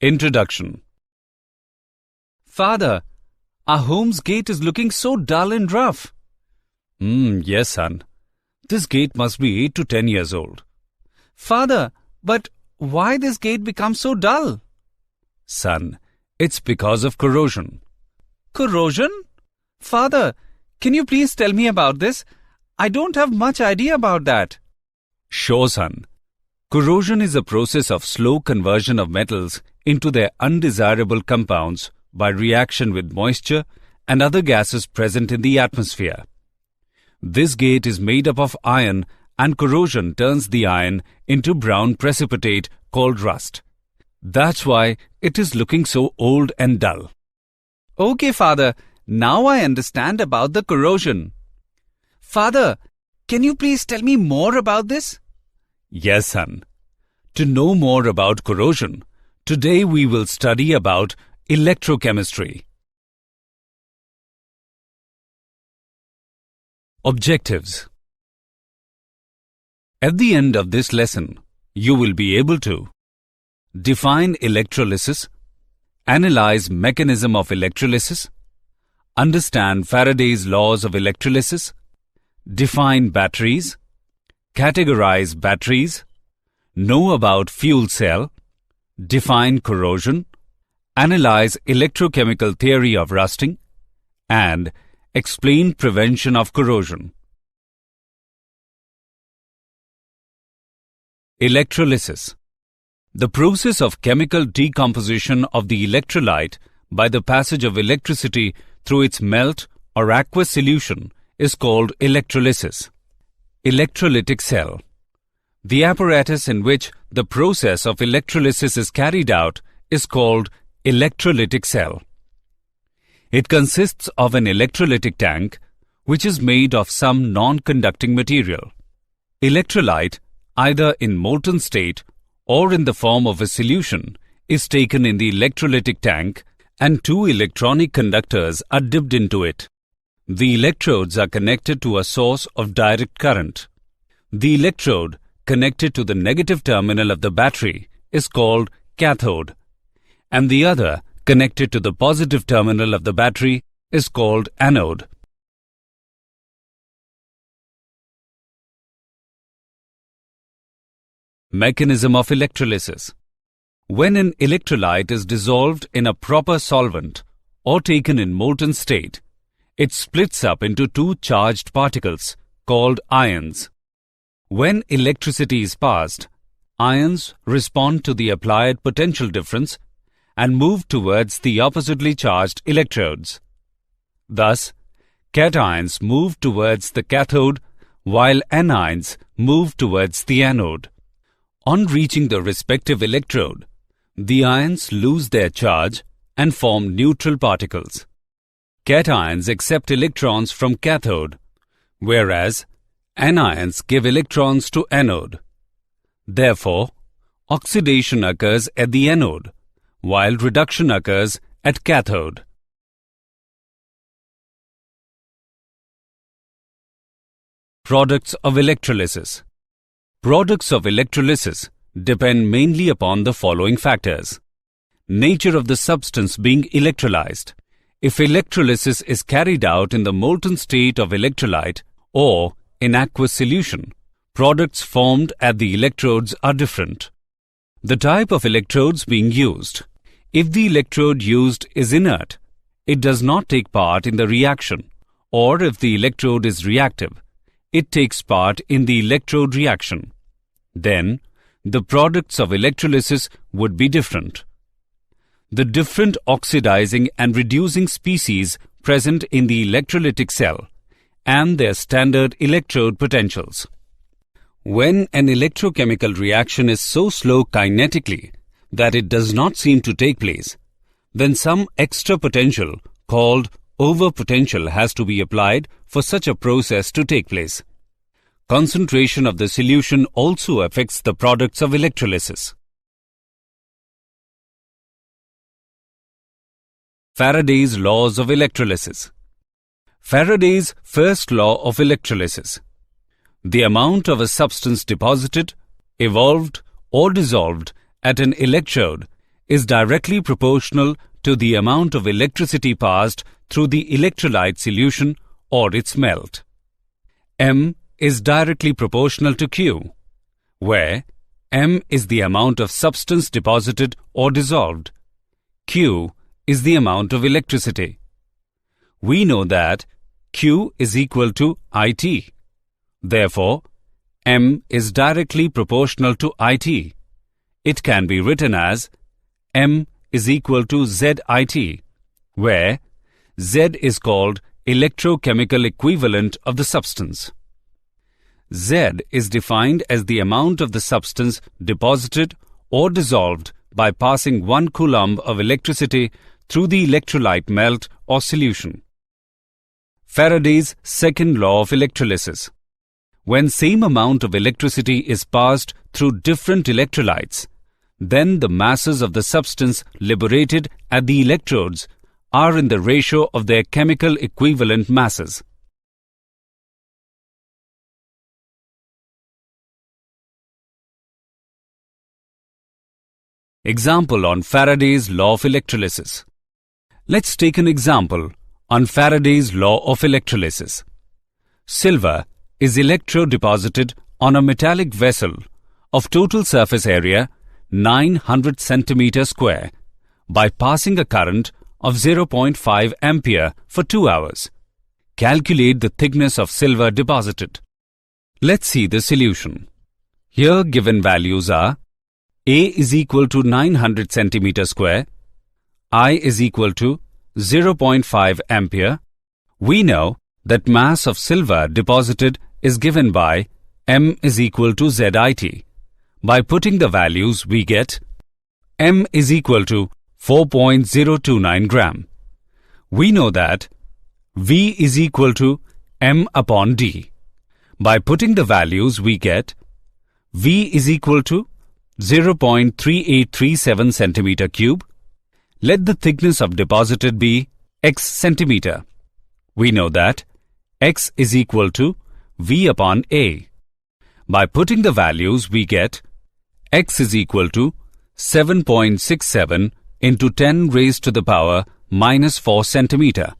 Introduction. Father, our home's gate is looking so dull and rough. Yes, son. This gate must be 8 to 10 years old. Father, but why this gate becomes so dull? Son, it's because of corrosion. Corrosion? Father, can you please tell me about this? I don't have much idea about that. Sure, son. Corrosion is a process of slow conversion of metals into their undesirable compounds by reaction with moisture and other gases present in the atmosphere. This gate is made up of iron, and corrosion turns the iron into brown precipitate called rust. That's why it is looking so old and dull. Okay, Father. Now I understand about the corrosion. Father, can you please tell me more about this? Yes, son. To know more about corrosion, today we will study about electrochemistry. Objectives. At the end of this lesson, you will be able to define electrolysis, analyze mechanism of electrolysis, understand Faraday's laws of electrolysis, define batteries, categorize batteries, know about fuel cell, define corrosion, analyze electrochemical theory of rusting, and explain prevention of corrosion. Electrolysis. The process of chemical decomposition of the electrolyte by the passage of electricity through its melt or aqueous solution is called electrolysis. Electrolytic cell. The apparatus in which the process of electrolysis is carried out is called electrolytic cell. It consists of an electrolytic tank which is made of some non-conducting material. Electrolyte, either in molten state or in the form of a solution, is taken in the electrolytic tank and two electronic conductors are dipped into it. The electrodes are connected to a source of direct current. The electrode connected to the negative terminal of the battery is called cathode, and the other connected to the positive terminal of the battery is called anode. Mechanism of electrolysis. When an electrolyte is dissolved in a proper solvent or taken in molten state, it splits up into two charged particles called ions. When electricity is passed, ions respond to the applied potential difference and move towards the oppositely charged electrodes. Thus, cations move towards the cathode while anions move towards the anode. On reaching the respective electrode, the ions lose their charge and form neutral particles. Cations accept electrons from cathode, whereas anions give electrons to anode. Therefore, oxidation occurs at the anode, while reduction occurs at cathode. Products of electrolysis. Products of electrolysis depend mainly upon the following factors. Nature of the substance being electrolyzed. If electrolysis is carried out in the molten state of electrolyte or in aqueous solution, products formed at the electrodes are different. The type of electrodes being used. If the electrode used is inert, it does not take part in the reaction, or if the electrode is reactive, it takes part in the electrode reaction. Then, the products of electrolysis would be different. The different oxidizing and reducing species present in the electrolytic cell and their standard electrode potentials. When an electrochemical reaction is so slow kinetically that it does not seem to take place, then some extra potential called overpotential has to be applied for such a process to take place. Concentration of the solution also affects the products of electrolysis. Faraday's laws of electrolysis. Faraday's first law of electrolysis. The amount of a substance deposited, evolved or dissolved at an electrode is directly proportional to the amount of electricity passed through the electrolyte solution or its melt. M is directly proportional to Q, where M is the amount of substance deposited or dissolved. Q is the amount of electricity. We know that Q is equal to IT. Therefore, M is directly proportional to IT. It can be written as M is equal to ZIT, where Z is called electrochemical equivalent of the substance. Z is defined as the amount of the substance deposited or dissolved by passing 1 coulomb of electricity through the electrolyte melt or solution. Faraday's second law of electrolysis. When same amount of electricity is passed through different electrolytes, then the masses of the substance liberated at the electrodes are in the ratio of their chemical equivalent masses. Example on Faraday's law of electrolysis. Let's take an example on Faraday's law of electrolysis. Silver is electrodeposited on a metallic vessel of total surface area 900 centimeter square by passing a current of 0.5 ampere for 2 hours. Calculate the thickness of silver deposited. Let's see the solution. Here given values are A is equal to 900 centimeter square, I is equal to 0.5 ampere. We know that mass of silver deposited is given by M is equal to ZIT. By putting the values, we get M is equal to 4.029 gram. We know that V is equal to M upon D. By putting the values, we get V is equal to 0.3837 centimeter cube. Let the thickness of deposited be X centimeter. We know that X is equal to V upon A. By putting the values, we get X is equal to 7.67 into 10 raised to the power minus 4 centimeter.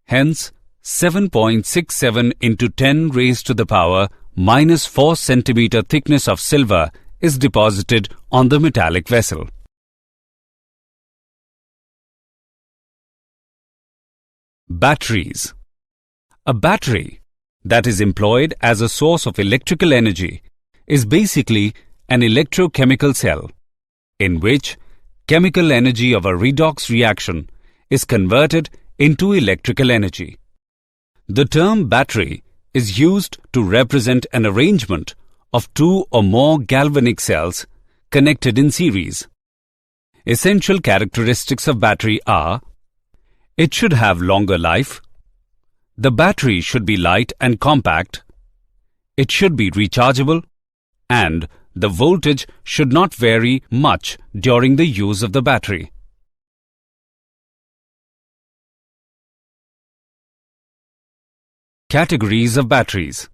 Hence, 7.67 into 10 raised to the power minus 4 centimeter thickness of silver is deposited on the metallic vessel. Batteries. A battery that is employed as a source of electrical energy is basically an electrochemical cell in which chemical energy of a redox reaction is converted into electrical energy. The term battery is used to represent an arrangement of 2 or more galvanic cells connected in series. Essential characteristics of battery are: it should have longer life, the battery should be light and compact, it should be rechargeable, and the voltage should not vary much during the use of the battery. Categories of batteries.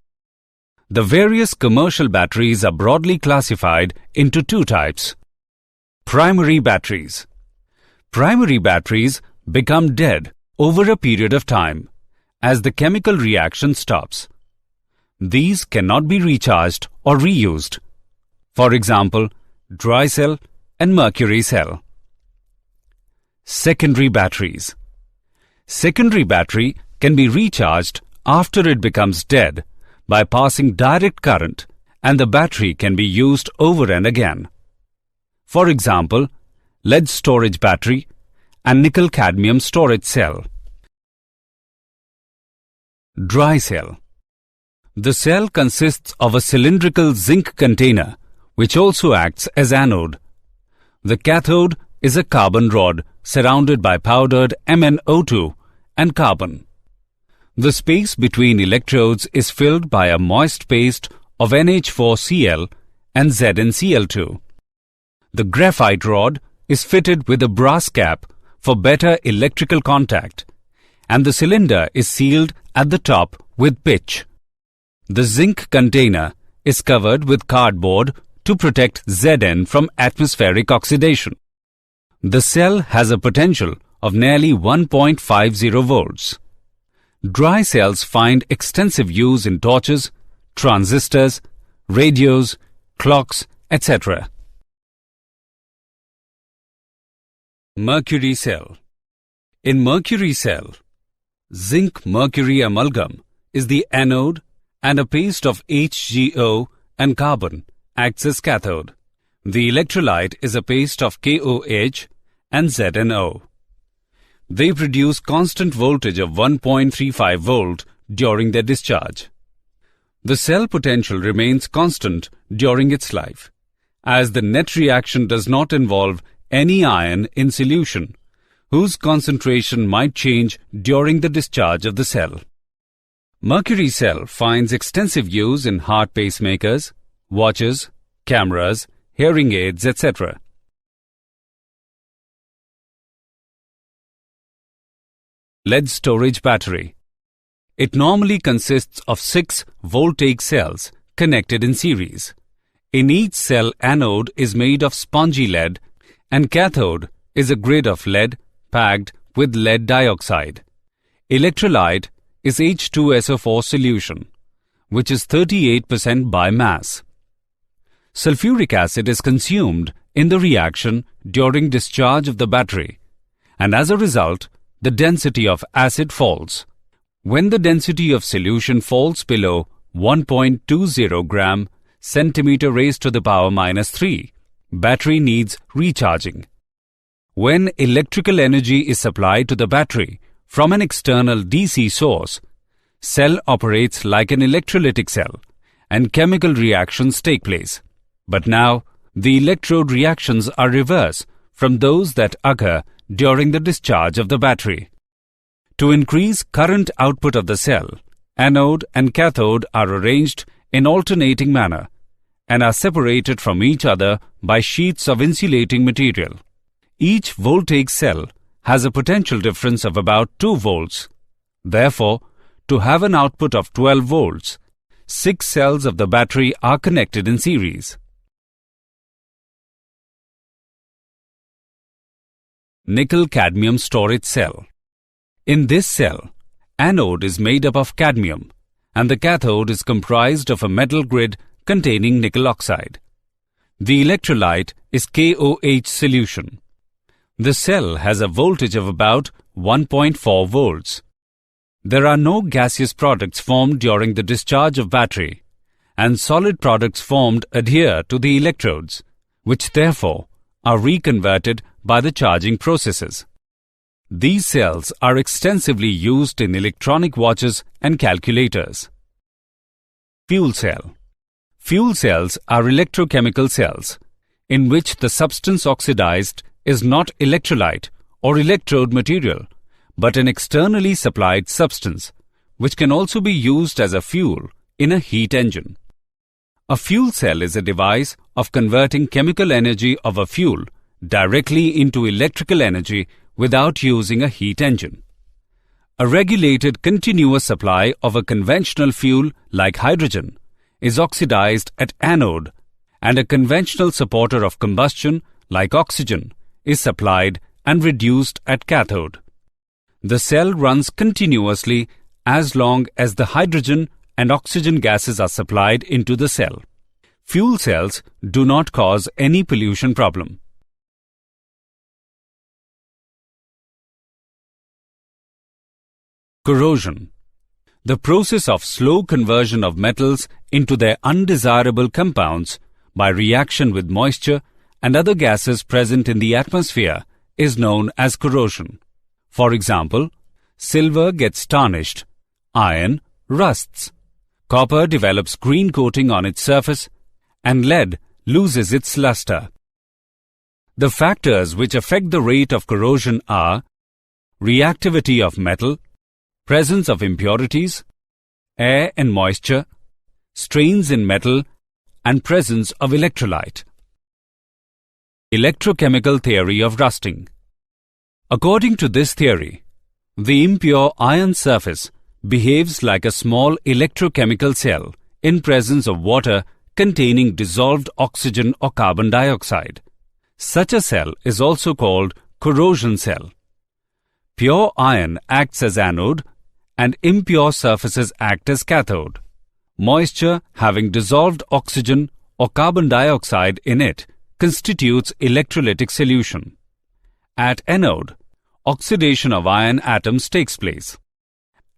The various commercial batteries are broadly classified into 2 types. Primary batteries. Primary batteries become dead over a period of time as the chemical reaction stops. These cannot be recharged or reused. For example, dry cell and mercury cell. Secondary batteries. Secondary battery can be recharged after it becomes dead by passing direct current, and the battery can be used over and again. For example, lead storage battery and nickel-cadmium storage cell. Dry cell. The cell consists of a cylindrical zinc container which also acts as anode. The cathode is a carbon rod surrounded by powdered MnO2 and carbon. The space between electrodes is filled by a moist paste of NH4Cl and ZnCl2. The graphite rod is fitted with a brass cap for better electrical contact, and the cylinder is sealed at the top with pitch. The zinc container is covered with cardboard to protect Zn from atmospheric oxidation. The cell has a potential of nearly 1.50 volts. Dry cells find extensive use in torches, transistors, radios, clocks, etc. Mercury cell. In mercury cell, zinc-mercury amalgam is the anode and a paste of HgO and carbon acts as cathode. The electrolyte is a paste of KOH and ZnO. They produce constant voltage of 1.35 volt during their discharge. The cell potential remains constant during its life, as the net reaction does not involve any ion in solution, whose concentration might change during the discharge of the cell. Mercury cell finds extensive use in heart pacemakers, watches, cameras, hearing aids, etc. Lead storage battery. It normally consists of 6 voltaic cells connected in series. In each cell, anode is made of spongy lead and cathode is a grid of lead packed with lead dioxide. Electrolyte is H2SO4 solution, which is 38% by mass. Sulfuric acid is consumed in the reaction during discharge of the battery, and as a result, the density of acid falls. When the density of solution falls below 1.20 gram centimeter raised to the power -3, battery needs recharging. When electrical energy is supplied to the battery from an external DC source, cell operates like an electrolytic cell and chemical reactions take place. But now, the electrode reactions are reverse from those that occur during the discharge of the battery. To increase current output of the cell, anode and cathode are arranged in alternating manner and are separated from each other by sheets of insulating material. Each voltaic cell has a potential difference of about 2 volts. Therefore, to have an output of 12 volts, 6 cells of the battery are connected in series. Nickel-cadmium storage cell. In this cell, anode is made up of cadmium and the cathode is comprised of a metal grid containing nickel oxide. The electrolyte is KOH solution. The cell has a voltage of about 1.4 volts. There are no gaseous products formed during the discharge of battery, and solid products formed adhere to the electrodes, which therefore are reconverted by the charging processes. These cells are extensively used in electronic watches and calculators. Fuel cell. Fuel cells are electrochemical cells in which the substance oxidized is not electrolyte or electrode material, but an externally supplied substance, which can also be used as a fuel in a heat engine. A fuel cell is a device of converting chemical energy of a fuel directly into electrical energy without using a heat engine. A regulated continuous supply of a conventional fuel like hydrogen is oxidized at anode, and a conventional supporter of combustion like oxygen is supplied and reduced at cathode. The cell runs continuously as long as the hydrogen and oxygen gases are supplied into the cell. Fuel cells do not cause any pollution problem. Corrosion. The process of slow conversion of metals into their undesirable compounds by reaction with moisture and other gases present in the atmosphere is known as corrosion. For example, silver gets tarnished, iron rusts, copper develops green coating on its surface, and lead loses its luster. The factors which affect the rate of corrosion are reactivity of metal, presence of impurities, air and moisture, strains in metal, and presence of electrolyte. Electrochemical theory of rusting. According to this theory, the impure iron surface behaves like a small electrochemical cell in presence of water containing dissolved oxygen or carbon dioxide. Such a cell is also called corrosion cell. Pure iron acts as anode and impure surfaces act as cathode. Moisture having dissolved oxygen or carbon dioxide in it constitutes electrolytic solution. At anode, oxidation of iron atoms takes place.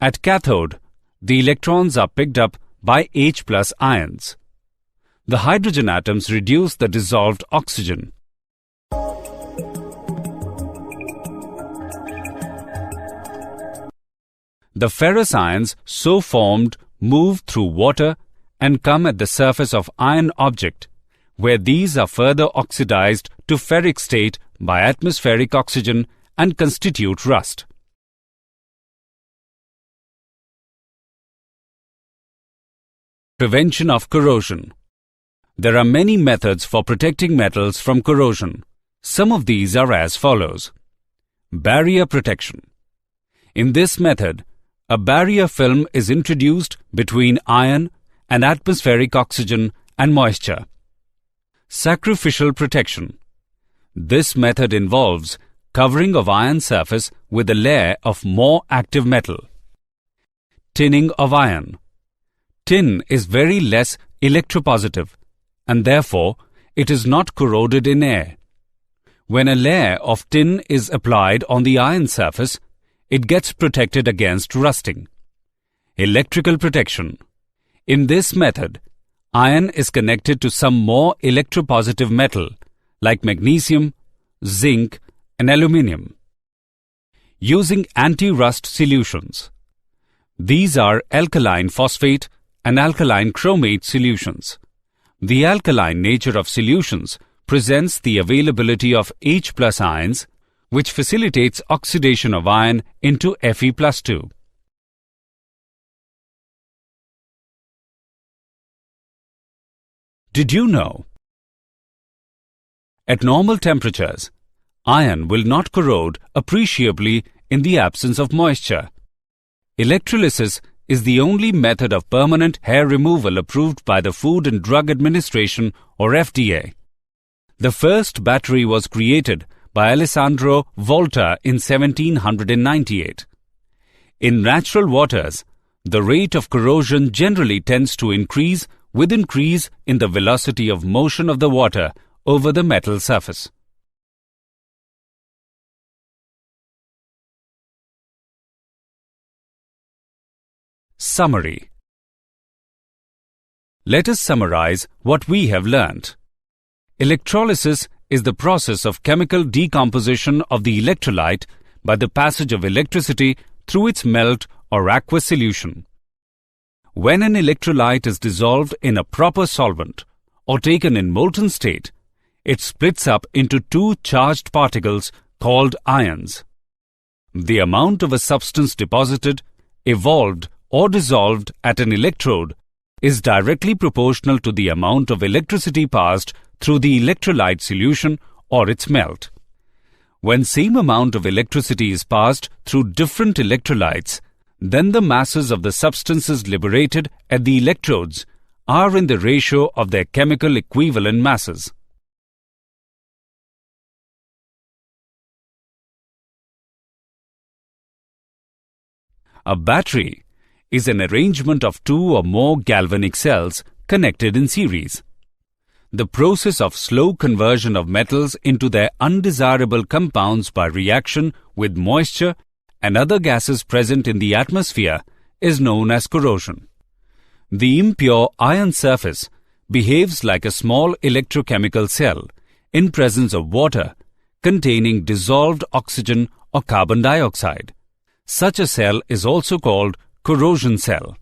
At cathode, the electrons are picked up by H+ ions. The hydrogen atoms reduce the dissolved oxygen. The ferrous ions so formed move through water and come at the surface of iron object, where these are further oxidized to ferric state by atmospheric oxygen and constitute rust. Prevention of corrosion. There are many methods for protecting metals from corrosion. Some of these are as follows. Barrier protection. In this method, a barrier film is introduced between iron and atmospheric oxygen and moisture. Sacrificial protection. This method involves covering of iron surface with a layer of more active metal. Tinning of iron. Tin is very less electropositive and therefore it is not corroded in air. When a layer of tin is applied on the iron surface, it gets protected against rusting. Electrical protection. In this method, iron is connected to some more electropositive metal like magnesium, zinc, and aluminium. Using anti-rust solutions. These are alkaline phosphate and alkaline chromate solutions. The alkaline nature of solutions presents the availability of H+ ions, which facilitates oxidation of iron into Fe+2. Did you know? At normal temperatures, iron will not corrode appreciably in the absence of moisture. Electrolysis is the only method of permanent hair removal approved by the Food and Drug Administration or FDA. The first battery was created by Alessandro Volta in 1798. In natural waters, the rate of corrosion generally tends to increase with increase in the velocity of motion of the water over the metal surface. Summary. Let us summarize what we have learnt. Electrolysis is the process of chemical decomposition of the electrolyte by the passage of electricity through its melt or aqueous solution. When an electrolyte is dissolved in a proper solvent or taken in molten state, it splits up into two charged particles called ions. The amount of a substance deposited, evolved, or dissolved at an electrode is directly proportional to the amount of electricity passed through the electrolyte solution or its melt. When same amount of electricity is passed through different electrolytes, then the masses of the substances liberated at the electrodes are in the ratio of their chemical equivalent masses. A battery is an arrangement of two or more galvanic cells connected in series. The process of slow conversion of metals into their undesirable compounds by reaction with moisture and other gases present in the atmosphere is known as corrosion. The impure iron surface behaves like a small electrochemical cell in presence of water containing dissolved oxygen or carbon dioxide. Such a cell is also called corrosion cell.